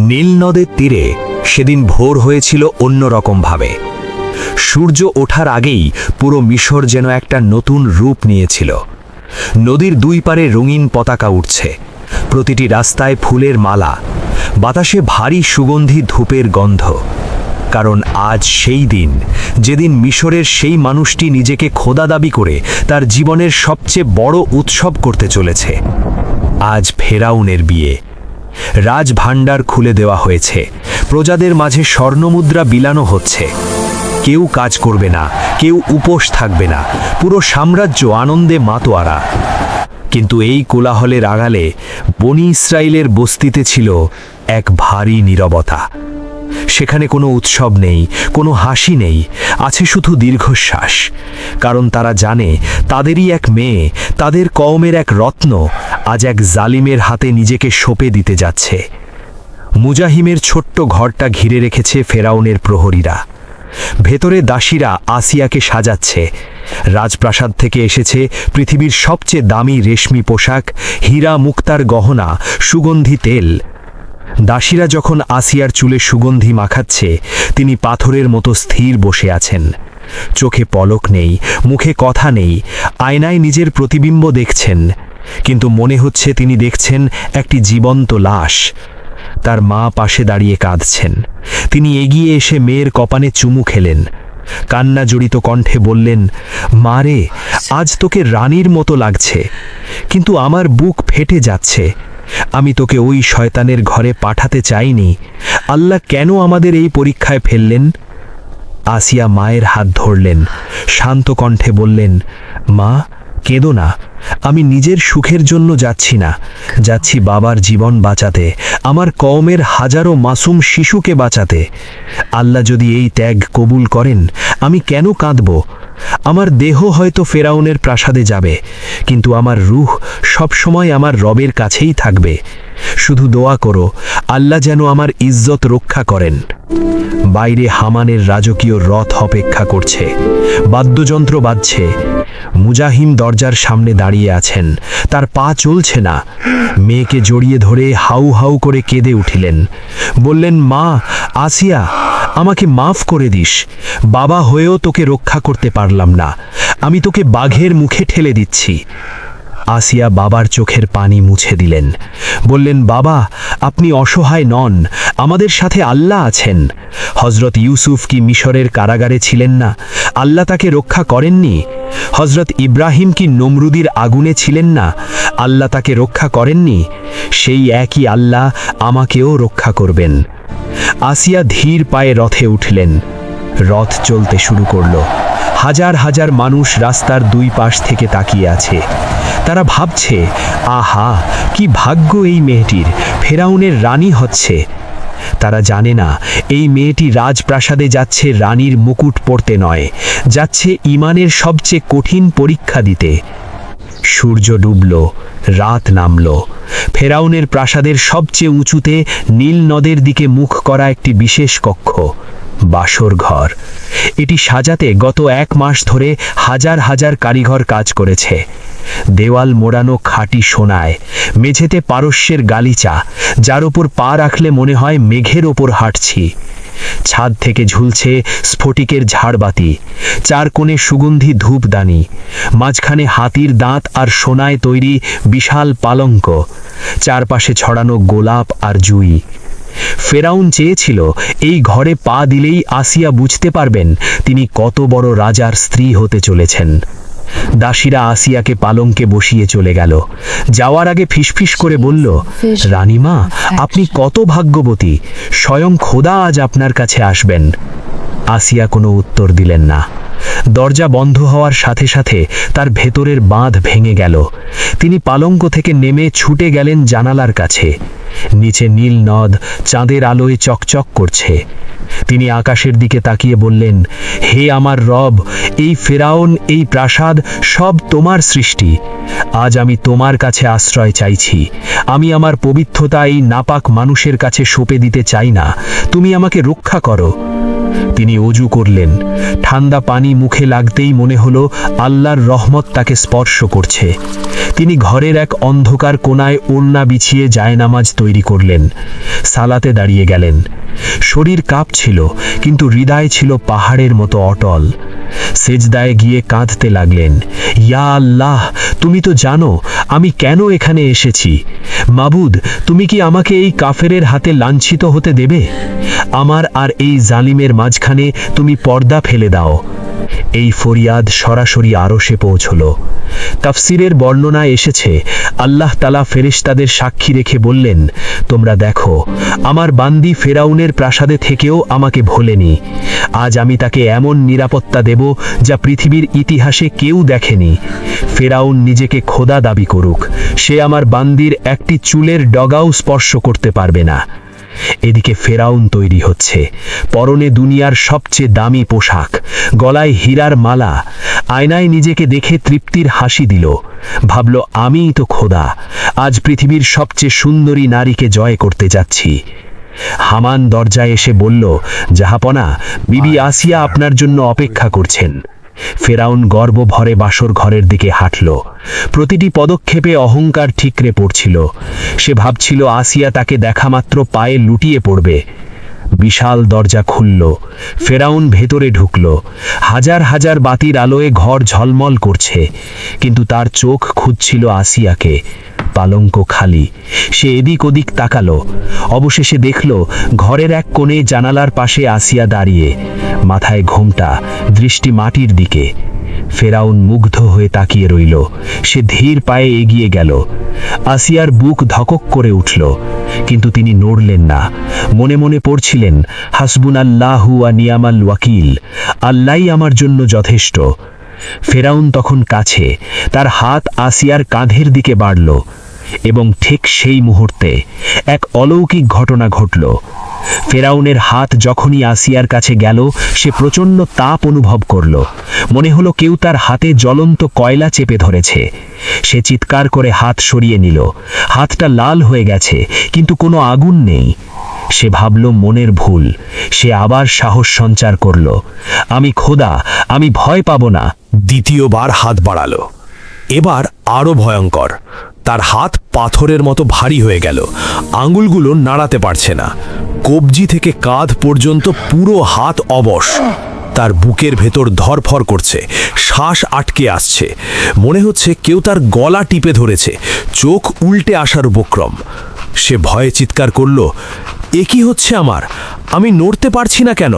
নীল নদের তীরে সেদিন ভোর হয়েছিল অন্যরকমভাবে। সূর্য ওঠার আগেই পুরো মিশর যেন একটা নতুন রূপ নিয়েছিল। নদীর দুই পারে রঙিন পতাকা উঠছে, প্রতিটি রাস্তায় ফুলের মালা, বাতাসে ভারী সুগন্ধি ধূপের গন্ধ। কারণ আজ সেই দিন যেদিন মিশরের সেই মানুষটি নিজেকে খোদা দাবি করে তার জীবনের সবচেয়ে বড় উৎসব করতে চলেছে। আজ ফেরাউনের বিয়ে। রাজভাণ্ডার খুলে দেওয়া হয়েছে, প্রজাদের মাঝে স্বর্ণমুদ্রা বিলানো হচ্ছে। কেউ কাজ করবে না, কেউ উপোস থাকবে না, পুরো সাম্রাজ্য আনন্দে মাতোয়ারা। কিন্তু এই কোলাহলের আড়ালে বনি ইসরায়েলের বস্তিতে ছিল এক ভারী নীরবতা। সেখানে কোনো উৎসব নেই, কোনো হাসি নেই, আছে শুধু দীর্ঘশ্বাস। কারণ তারা জানে তাদেরই এক মেয়ে, তাদের কওমের এক রত্ন আজ এক জালিমের হাতে নিজেকে সঁপে দিতে যাচ্ছে। মুজাহিমের ছোট্ট ঘরটা ঘিরে রেখেছে ফেরাউনের প্রহরীরা। ভেতরে দাসীরা আসিয়াকে সাজাচ্ছে। রাজপ্রাসাদ থেকে এসেছে পৃথিবীর সবচেয়ে দামি রেশমি পোশাক, হীরা মুক্তার গহনা, সুগন্ধি তেল। দাসীরা যখন আসিয়ার চুলে সুগন্ধি মাখাচ্ছে, তিনি পাথরের মতো স্থির বসে আছেন। চোখে পলক নেই, মুখে কথা নেই, আয়নায় নিজের প্রতিবিম্ব দেখছেন, কিন্তু মনে হচ্ছে তিনি দেখছেন একটি জীবন্ত লাশ। তার মা পাশে দাঁড়িয়ে কাঁদছেন। তিনি এগিয়ে এসে মেয়ের কপালে চুমু খেলেন, কান্না জড়িত কণ্ঠে বললেন, মা রে, আজ তোকে রানীর মতো লাগছে, কিন্তু আমার বুক ফেটে যাচ্ছে। আমি তোকে ওই শয়তানের ঘরে পাঠাতে চাইনি। আল্লাহ কেন আমাদের এই পরীক্ষায় ফেললেন? আসিয়া মায়ের হাত ধরলেন, শান্ত কণ্ঠে বললেন, মা, কেঁদো না। আমি নিজের সুখের জন্য যাচ্ছি না, যাচ্ছি বাবার জীবন বাঁচাতে, আমার কওমের হাজারো মাসুম শিশুকে বাঁচাতে। আল্লাহ যদি এই ত্যাগ কবুল করেন, আমি কেন কাঁদব? আমার দেহ হয়তো ফেরাউনের প্রাসাদে যাবে, কিন্তু আমার রূহ সবসময় আমার রবের কাছেই থাকবে। শুধু দোয়া করো, আল্লাহ যেন আমার ইজ্জত রক্ষা করেন। বাইরে হামানের রাজকীয় রথ অপেক্ষা করছে, বাদ্যযন্ত্র বাজছে। মুজাহিম দরজার সামনে দাঁড়িয়ে আছেন, তার পা চলছে না। মেয়েকে জড়িয়ে ধরে হাউ হাউ করে কেঁদে উঠিলেন। বললেন, মা, আসিয়া, আমাকে মাফ করে দিস। বাবা হয়েও তোকে রক্ষা করতে পারলাম না। আমি তোকে বাঘের মুখে ঠেলে দিচ্ছি। আসিয়া বাবার চোখের পানি মুছে দিলেন। বললেন, বাবা, আপনি অসহায় নন, আমাদের সাথে আল্লাহ আছেন। হজরত ইউসুফ কি মিশরের কারাগারে ছিলেন না? আল্লাহ তাকে রক্ষা করেননি? হজরত ইব্রাহিম কি নমরুদির আগুনে ছিলেন না? আল্লাহ তাকে রক্ষা করেননি? সেই একই আল্লাহ আমাকেও রক্ষা করবেন। আসিয়া ধীর পায়ে রথে উঠলেন। রথ চলতে শুরু করল। হাজার হাজার মানুষ রাস্তার দুই পাশ থেকে তাকিয়ে আছে। তারা ভাবছে, আহা, কি ভাগ্য এই মেয়েটির, ফেরাউনের রানী হচ্ছে। তারা জানে না এই মেয়েটি রাজপ্রাসাদে যাচ্ছে রানীর মুকুট পরতে নয়, যাচ্ছে ঈমানের সবচেয়ে কঠিন পরীক্ষা দিতে। সূর্য ডুবল, রাত নামল। ফেরাউনের প্রাসাদের সবচেয়ে উঁচুতে নীল নদের দিকে মুখ করা একটি বিশেষ কক্ষ, বাসর ঘর। এটি সাজাতে গত 1 মাস ধরে হাজার হাজার কারিগর কাজ করেছে। দেওয়াল মোড়ানো খাঁটি সোনায়, মেঝেতে পারস্যের গালিচা, যার ওপর পা রাখলে মনে হয় মেঘের ওপর হাঁটছি। ছাদ থেকে ঝুলছে স্ফটিকের ঝাড়বাতি, 4 কোণে সুগন্ধি ধূপদানি, মাঝখানে হাতির দাঁত আর সোনায় তৈরি বিশাল পালঙ্ক, চারপাশে ছড়ানো গোলাপ আর জুই। ফেরাউন চেয়েছিল এই ঘরে পা দিলেই আসিয়া বুঝতে পারবেন তিনি কত বড় রাজার স্ত্রী হতে চলেছেন। দাসীরা আসিয়াকে পালঙ্কে বসিয়ে চলে গেল। যাওয়ার আগে ফিসফিস করে বলল, রানীমা, আপনি কত ভাগ্যবতী, স্বয়ং খোদা আজ আপনার কাছে আসবেন। আসিয়া কোনো উত্তর দিলেন না। দরজা বন্ধ হওয়ার সাথে সাথে তার ভেতরের বাঁধ ভেঙে গেল। তিনি পালঙ্ক থেকে নেমে ছুটে গেলেন জানালার কাছে। নিচে নীল নদ চাঁদের আলোয় চকচক করছে। তিনি আকাশের দিকে তাকিয়ে বললেন, হে আমার রব, এই ফেরাউন, এই প্রাসাদ সব তোমার সৃষ্টি। আজ আমি তোমার কাছে আশ্রয় চাইছি। আমি আমার পবিত্রতা এই নাপাক মানুষের কাছে সঁপে দিতে চাই না। তুমি আমাকে রক্ষা করো। তিনি ওযু করলেন। ঠান্ডা পানি মুখে লাগতেই মনে হলো আল্লাহর রহমত তাকে স্পর্শ করছে। তিনি ঘরের এক অন্ধকার কোণায় ওড়না বিছিয়ে জায়নামাজ তৈরি করলেন, সালাতে দাঁড়িয়ে গেলেন। শরীর কাঁপছিল, কিন্তু হৃদয় ছিল পাহাড়ের মতো অটল। সেজদায় গিয়ে কাঁদতে লাগলেন, ইয়া আল্লাহ, তুমি তো জানো আমি কেন এখানে এসেছি। মাবুদ, তুমি কি আমাকে এই কাফেরের হাতে লাঞ্ছিত হতে দেবে? আমার আর এই জালিমের মাঝখানে তুমি পর্দা ফেলে দাও। এই ফরিয়াদ সরাসরি আরশে পৌঁছল। তাফসিরের বর্ণনায় এসেছে, আল্লাহ তাআলা ফেরেশতাদের সাক্ষী রেখে বললেন, তোমরা দেখো, আমার বান্দি ফেরাউনের প্রাসাদে থেকেও আমাকে ভোলেনি। আজ আমি তাকে এমন নিরাপত্তা দেব যা পৃথিবীর ইতিহাসে কেউ দেখেনি। ফেরাউন নিজেকে খোদা দাবি করুক, সে আমার বান্দির একটি চুলের ডগাও স্পর্শ করতে পারবে না। এদিকে ফেরাউন তৈরি হচ্ছে, পরনে দুনিয়ার সবচেয়ে দামি পোশাক, গলায় হীরার মালা। আয়নায় নিজেকে দেখে তৃপ্তির হাসি দিল, ভাবল আমিই তো খোদা, আজ পৃথিবীর সবচেয়ে সুন্দরী নারীকে জয় করতে যাচ্ছি। হামান দরজায় এসে বলল, জাহাপনা, বিবি আসিয়া আপনার জন্য অপেক্ষা করছেন। ফেরাউন গর্ব ভরে বাসর ঘরের দিকে হাঁটল। প্রতিটি পদক্ষেপে অহংকার ঠিকরে পড়ছিল। সে ভাবছিল আসিয়া তাকে দেখামাত্র পায়ে লুটিয়ে পড়বে। বিশাল দরজা খুলল, ফেরাউন ভেতরে ঢুকল। হাজার হাজার বাতির আলোয় ঘর ঝলমল করছে, কিন্তু তার চোখ খুঁজছিল আসিয়াকে। পালঙ্ক খালি। সে এদিক ওদিক তাকালো, অবশেষে দেখল ঘরের এক কোণে জানালার পাশে আসিয়া দাঁড়িয়ে, মাথায় ঘোমটা, দৃষ্টি মাটির দিকে। ফেরাউন মুগ্ধ হয়ে তাকিয়ে রইল। সে ধীর পায়ে এগিয়ে গেল। আসিয়ার বুক ধকক করে উঠল, কিন্তু তিনি নড়লেন না। মনে মনে পড়ছিলেন, হাসবুনাল্লাহু ওয়া নিয়ামাল ওয়াকিল, আল্লাহই আমার জন্য যথেষ্ট। ফেরাউন তখন কাছে, তার হাত আসিয়ার কাঁধের দিকে বাড়ল, এবং ঠিক সেই মুহূর্তে এক অলৌকিক ঘটনা ঘটল। ফেরাউনের হাত যখনই আসিয়ার কাছে গেল, সে প্রচণ্ড তাপ অনুভব করল। মনে হলো কেউ তার হাতে জ্বলন্ত কয়লা চেপে ধরেছে। সে চিৎকার করে হাত সরিয়ে নিল। হাতটা লাল হয়ে গেছে, কিন্তু কোনো আগুন নেই। সে ভাবল মনের ভুল। সে আবার সাহস সঞ্চার করল, আমি খোদা, আমি ভয় পাব না। দ্বিতীয়বার হাত বাড়ালো। এবার আরো ভয়ঙ্কর। তার হাত পাথরের মতো ভারী হয়ে গেল, আঙুলগুলো নাড়াতে পারছে না। কবজি থেকে কাঁধ পর্যন্ত পুরো হাত অবশ। তার বুকের ভেতর ধরফর করছে, শ্বাস আটকে আসছে। মনে হচ্ছে কেউ তার গলা টিপে ধরেছে। চোখ উল্টে আসার উপক্রম। সে ভয়ে চিৎকার করল, এ কি হচ্ছে আমার? আমি নড়তে পারছি না কেন?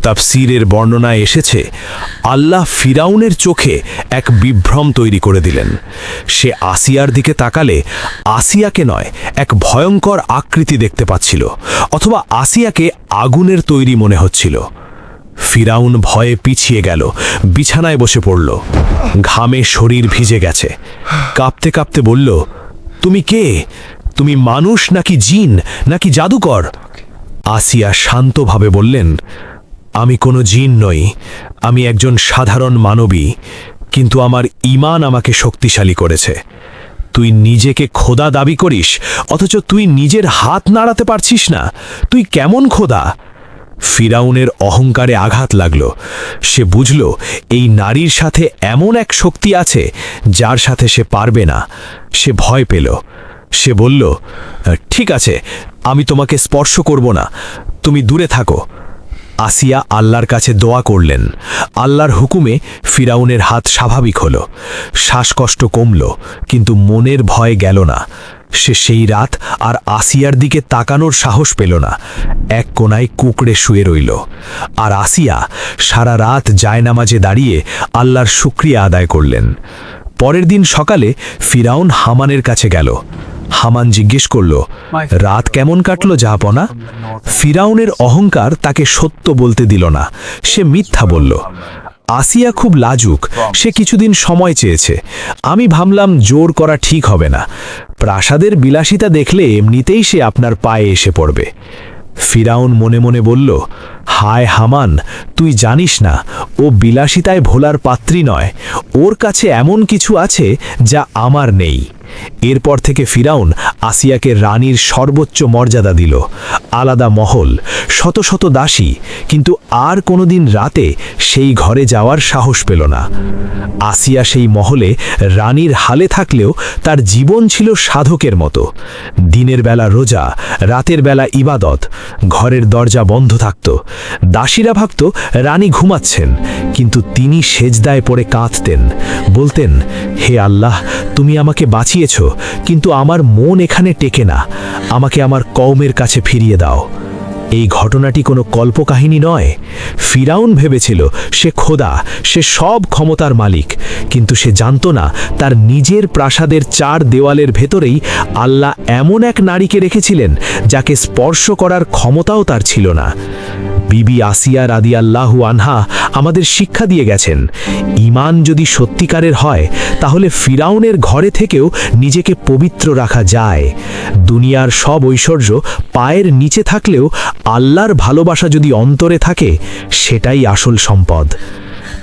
তাফসীরের বর্ণনায় এসেছে, আল্লাহ ফিরাউনের চোখে এক বিভ্রম তৈরি করে দিলেন। সে আসিয়ার দিকে তাকালে আসিয়াকে নয়, এক ভয়ঙ্কর আকৃতি দেখতে পাচ্ছিল, অথবা আসিয়াকে আগুনের তৈরি মনে হচ্ছিল। ফিরাউন ভয়ে পিছিয়ে গেল, বিছানায় বসে পড়ল। ঘামে শরীর ভিজে গেছে। কাঁপতে কাঁপতে বলল, তুমি কে? তুমি মানুষ নাকি জিন নাকি জাদুকর? আসিয়া শান্তভাবে বললেন, আমি কোনো জিন নই, আমি একজন সাধারণ মানবী, কিন্তু আমার ঈমান আমাকে শক্তিশালী করেছে। তুই নিজেকে খোদা দাবি করিস, অথচ তুই নিজের হাত নাড়াতে পারছিস না। তুই কেমন খোদা? ফিরাউনের অহংকারে আঘাত লাগল। সে বুঝল এই নারীর সাথে এমন এক শক্তি আছে যার সাথে সে পারবে না। সে ভয় পেল। সে বলল, ঠিক আছে, আমি তোমাকে স্পর্শ করব না, তুমি দূরে থাকো। আসিয়া আল্লাহর কাছে দোয়া করলেন। আল্লাহর হুকুমে ফিরাউনের হাত স্বাভাবিক হল। শ্বাসকষ্ট কমল, কিন্তু মনের ভয় গেল না। সে সেই রাত আর আসিয়ার দিকে তাকানোর সাহস পেল না। এক কোণায় কুঁকড়ে শুয়ে রইল। আর আসিয়া সারা রাত জায়নামাজে দাঁড়িয়ে আল্লাহর শুকরিয়া আদায় করলেন। পরের দিন সকালে ফিরাউন হামানের কাছে গেল। হামান জিজ্ঞেস করল, রাত কেমন কাটলো জাহাপনা? ফিরাউনের অহংকার তাকে সত্য বলতে দিল না। সে মিথ্যা বলল। আসিয়া খুব লাজুক, সে কিছুদিন সময় চেয়েছে। আমি ভাবলাম জোর করা ঠিক হবে না। প্রাসাদের বিলাসিতা দেখলে এমনিতেই সে আপনার পায়ে এসে পড়বে। ফিরাউন মনে মনে বলল, হায় হামান, তুই জানিস না, ও বিলাসিতায় ভোলার পাত্রী নয়। ওর কাছে এমন কিছু আছে যা আমার নেই। এরপর থেকে ফিরাউন আসিয়াকে রানীর সর্বোচ্চ মর্যাদা দিল, আলাদা মহল, শত শত দাসী, কিন্তু আর কোনোদিন রাতে সেই ঘরে যাওয়ার সাহস পেল না। আসিয়া সেই মহলে রানীর হালে থাকলেও তার জীবন ছিল সাধকের মতো। দিনের বেলা রোজা, রাতের বেলা ইবাদত, ঘরের দরজা বন্ধ থাকত। দাসীরা ভাবত রানী ঘুমাচ্ছেন, কিন্তু তিনি সেজদায় পড়ে কাঁদতেন, বলতেন, হে আল্লাহ, তুমি আমাকে বাঁচিয়েছ, কিন্তু আমার মন এখানে টেকে না, আমাকে আমার কওমের কাছে ফিরিয়ে দাও। এই ঘটনাটি কোনো কল্পকাহিনী নয়। ফিরাউন ভেবেছিল সে খোদা, সে সব ক্ষমতার মালিক, কিন্তু সে জানত না তার নিজের প্রাসাদের 4 দেওয়ালের ভেতরেই আল্লাহ এমন এক নারীকে রেখেছিলেন যাকে স্পর্শ করার ক্ষমতাও তার ছিল না। বিবি আসিয়া রাদিয়াল্লাহু আনহা আমাদের শিক্ষা দিয়ে গেছেন, ঈমান যদি সত্যিকারের হয় তাহলে ফিরাউনের ঘরে থেকেও নিজেকে পবিত্র রাখা যায়। দুনিয়ার সব ঐশ্বর্য পায়ের নিচে থাকলেও আল্লাহর ভালোবাসা যদি অন্তরে থাকে, সেটাই আসল সম্পদ।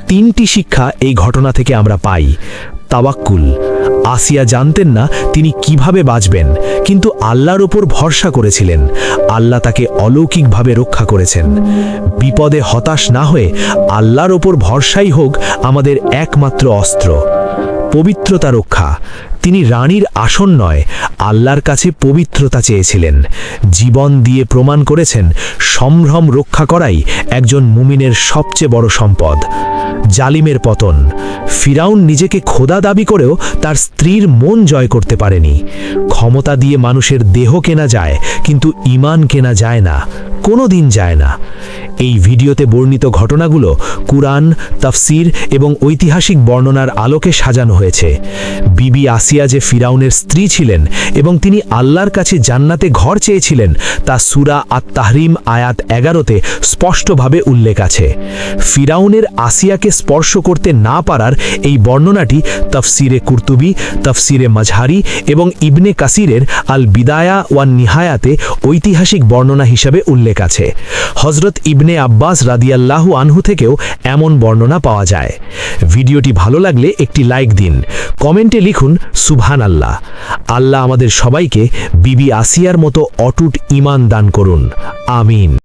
3টি শিক্ষা এই ঘটনা থেকে আমরা পাই। তাওয়াক্কুল, আসিয়া জানতেন না তিনি কিভাবে বাঁচবেন, কিন্তু আল্লাহর ওপর ভরসা করেছিলেন। আল্লাহ তাকে অলৌকিকভাবে রক্ষা করেছেন। বিপদে হতাশ না হয়ে আল্লাহর ওপর ভরসাই হোক আমাদের একমাত্র অস্ত্র। পবিত্রতা রক্ষা, তিনি রানীর আসন নয়, আল্লাহর কাছে পবিত্রতা চেয়েছিলেন। জীবন দিয়ে প্রমাণ করেছেন সম্ভ্রম রক্ষা করাই একজন মুমিনের সবচেয়ে বড় সম্পদ। জালিমের পতন, ফিরাউন নিজেকে খোদা দাবি করেও তার স্ত্রীর মন জয় করতে পারেনি। ক্ষমতা দিয়ে মানুষের দেহ কেনা যায়, কিন্তু ঈমান কেনা যায় না, কোনো দিন যায় না। এই ভিডিওতে বর্ণিত ঘটনাগুলো কুরআন, তাফসীর এবং ঐতিহাসিক বর্ণনার আলোকে সাজানো হয়েছে। বিবি আসিয়া যে ফিরাউনের স্ত্রী ছিলেন এবং তিনি আল্লাহর কাছে জান্নাতে ঘর চেয়েছিলেন, তা সূরা আত-তাহরিম আয়াত 11-তে স্পষ্টভাবে উল্লেখ আছে। ফিরাউনের আসিয়াকে স্পর্শ করতে না পারার এই বর্ণনাটি তাফসীরে কুরতুবী, তাফসীরে মাজহারি এবং ইবনে কাসিরের আল বিদায়া ওয়ান নিহায়াতে ঐতিহাসিক বর্ণনা হিসাবে উল্লেখ আছে। হযরত ইবনে আব্বাস রাদিয়াল্লাহু আনহু থেকেও এমন বর্ণনা পাওয়া যায়। ভিডিওটি ভালো লাগলে একটি লাইক দিন, কমেন্টে লিখুন সুবহানাল্লাহ। আল্লাহ আমাদের সবাইকে বিবি আসিয়ার মতো অটুট ঈমান দান করুন। আমিন।